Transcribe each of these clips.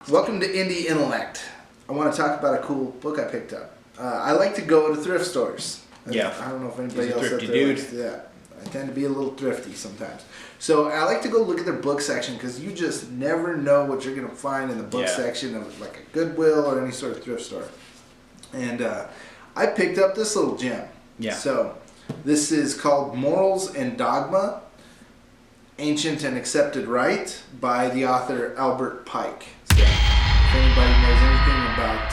Welcome to Indie Intellect. I want to talk about a cool book I picked up. I like to go to thrift stores. Yeah. I don't know if anybody He's a else thrifty out there dude. likes to, yeah. I tend to be a little thrifty sometimes. So I like to go look at their book section because you just never know what you're going to find in the book section of like a Goodwill or any sort of thrift store. And I picked up this little gem. Yeah. So this is called Morals and Dogma, Ancient and Accepted Right by the author Albert Pike. So if anybody knows anything about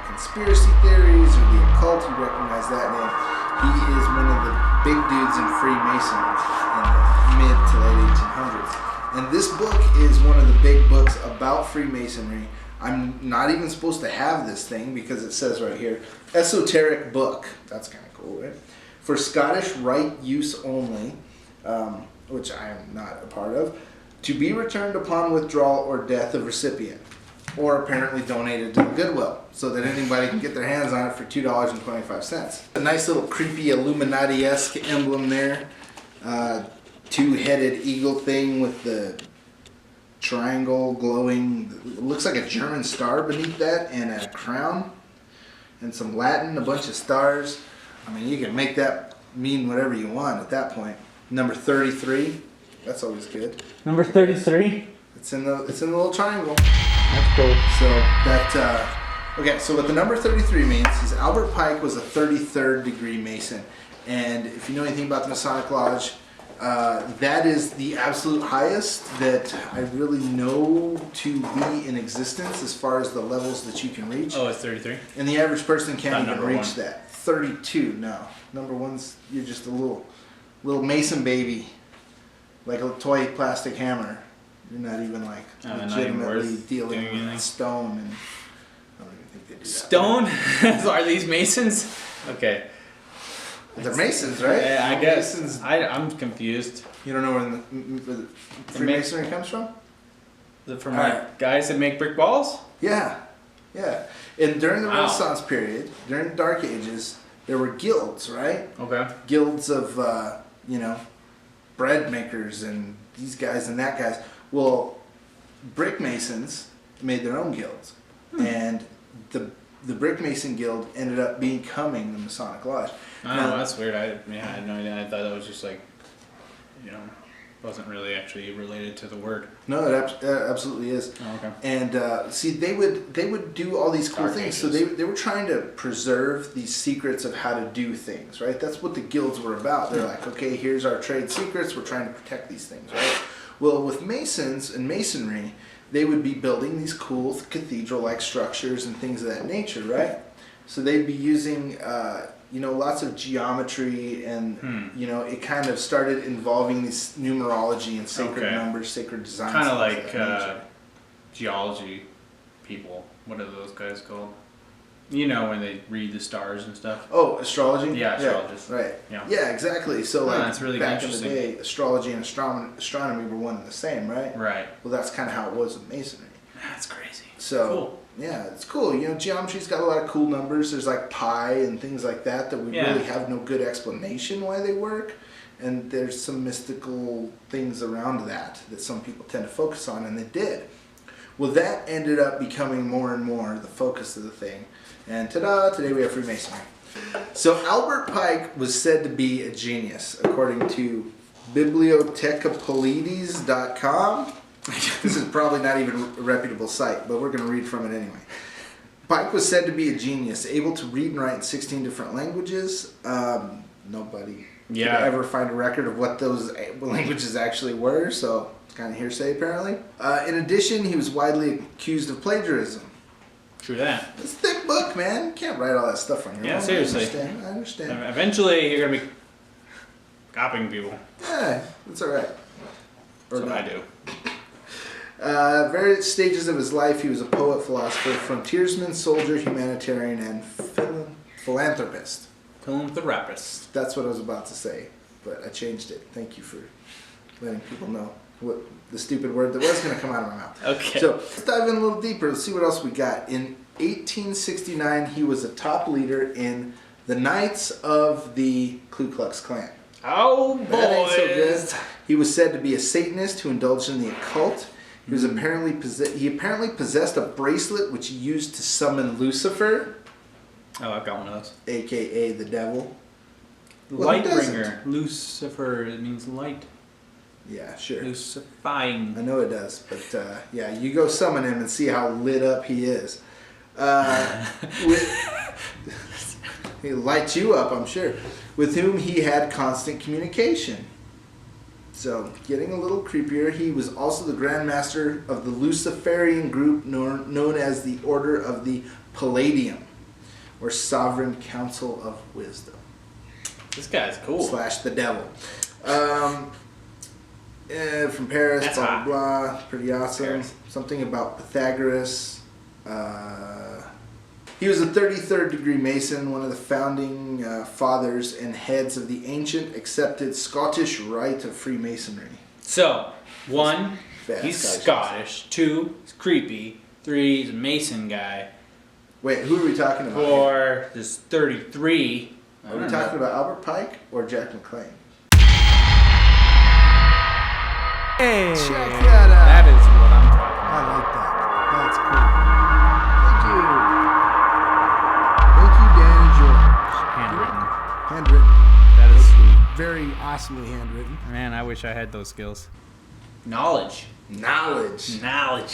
conspiracy theories or the occult, you recognize that name. He is one of the big dudes in Freemasonry in the mid to late 1800s. And this book is one of the big books about Freemasonry. I'm not even supposed to have this thing because it says right here, esoteric book. That's kind of cool, right? For Scottish Rite use only, which I am not a part of, to be returned upon withdrawal or death of recipient, or apparently donated to the Goodwill, so that anybody can get their hands on it for $2.25. A nice little creepy Illuminati-esque emblem there. Two-headed eagle thing with the triangle glowing. It looks like a German star beneath that, and a crown, and some Latin, a bunch of stars. I mean, you can make that mean whatever you want at that point. Number 33. That's always good. Number 33? It's in the little triangle. That's cool. So okay, so what the number 33 means is Albert Pike was a 33rd degree Mason. And if you know anything about the Masonic Lodge, that is the absolute highest that I really know to be in existence as far as the levels that you can reach. Oh, it's 33? And the average person can't Not even number reach one. that. 32, no. Number one's, you're just a little Mason baby. Like a toy plastic hammer. You're not even like not even legitimately worth dealing doing with anything. stone. And I don't even think they do that. Stone? Are these Masons? Okay. They're Masons, right? Yeah, I guess. Masons. I'm confused. You don't know where the Freemasonry comes from? From like guys that make brick balls? Yeah. And during the Wow. Renaissance period, during the Dark Ages, there were guilds, right? Okay. Guilds of, bread makers and these guys and that guys. Well, brick masons made their own guilds. And the brick mason guild ended up becoming the Masonic Lodge. Oh, that's weird. I had no idea. I thought that was just like, wasn't really actually related to the word. No, it absolutely is. Oh, okay. And see, they would do all these cool Dark things. Ages. So they were trying to preserve these secrets of how to do things, right? That's what the guilds were about. They're like, okay, here's our trade secrets. We're trying to protect these things, right? Well, with Masons and Masonry, they would be building these cool cathedral-like structures and things of that nature, right? So they'd be using lots of geometry, and it kind of started involving this numerology and sacred numbers, sacred designs. Kind of like things that nature. geology people. What are those guys called? You know, when they read the stars and stuff. Oh, astrology? Yeah, astrologists. Right. Yeah. Yeah, exactly. So that's really back in the interesting. day, astrology and astronomy were one and the same, right? Right. Well, that's kind of how it was with Masonry. That's crazy. So, Cool. yeah, it's cool. Geometry's got a lot of cool numbers. There's like pi and things like that we really have no good explanation why they work. And there's some mystical things around that some people tend to focus on, and they did. Well, that ended up becoming more and more the focus of the thing. And ta-da, today we have Freemasonry. So Albert Pike was said to be a genius, according to bibliotecapolides.com. This is probably not even a reputable site, but we're going to read from it anyway. Pike was said to be a genius, able to read and write in 16 different languages. Nobody could ever find a record of what those languages actually were, so it's kind of hearsay apparently. In addition, he was widely accused of plagiarism. True that. It's a thick book, man. You can't write all that stuff on your own. Yeah, seriously. I understand. Eventually, you're gonna be copying people. Yeah, that's all right. That's what I do. Various stages of his life, he was a poet, philosopher, frontiersman, soldier, humanitarian, and philanthropist. Philanthropist. That's what I was about to say, but I changed it. Thank you for letting people know what the stupid word that was going to come out of my mouth. Okay. So let's dive in a little deeper. Let's see what else we got. In 1869, he was a top leader in the Knights of the Ku Klux Klan. Oh, boys. That ain't so good. He was said to be a Satanist who indulged in the occult. He was apparently possessed a bracelet which he used to summon Lucifer, Oh, I've got one of those. aka the devil. Well, who Lightbringer. Lucifer, it means light. Yeah, sure. Lucifying. I know it does, but yeah, you go summon him and see how lit up he is. He'll light you up, I'm sure. With whom he had constant communication. So, getting a little creepier, he was also the Grand Master of the Luciferian group known as the Order of the Palladium, or Sovereign Council of Wisdom. This guy's cool. / the devil. From Paris, That's blah, hot. blah, blah. Pretty awesome. Paris. Something about Pythagoras. He was a 33rd degree Mason, one of the founding fathers and heads of the ancient accepted Scottish rite of Freemasonry. So, 1, Fast he's guys. Scottish. 2, he's creepy. 3, he's a Mason guy. Wait, who are we talking about? 4, there's 33. Are we talking about Albert Pike or Jack McClain? Hey, Check that out. That is what I'm talking I about. like that. That's cool. Thank you. Thank you, Dan and George. Handwritten. Handwritten. That is sweet. Very awesomely handwritten. Man, I wish I had those skills. Knowledge. Knowledge. Knowledge.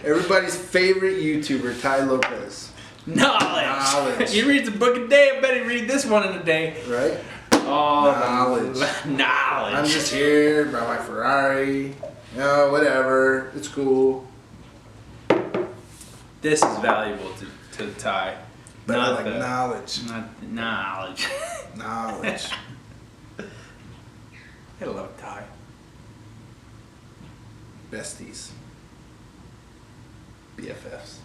Everybody's favorite YouTuber, Ty Lopez. Knowledge. He reads a book a day. I bet he read this one in a day. Right? Oh, Knowledge. Knowledge. I'm just here by my Ferrari. No, whatever. It's cool. This is valuable to Ty. But I Not like the- knowledge. Not the knowledge. Knowledge. I love Ty. Besties. BFFs.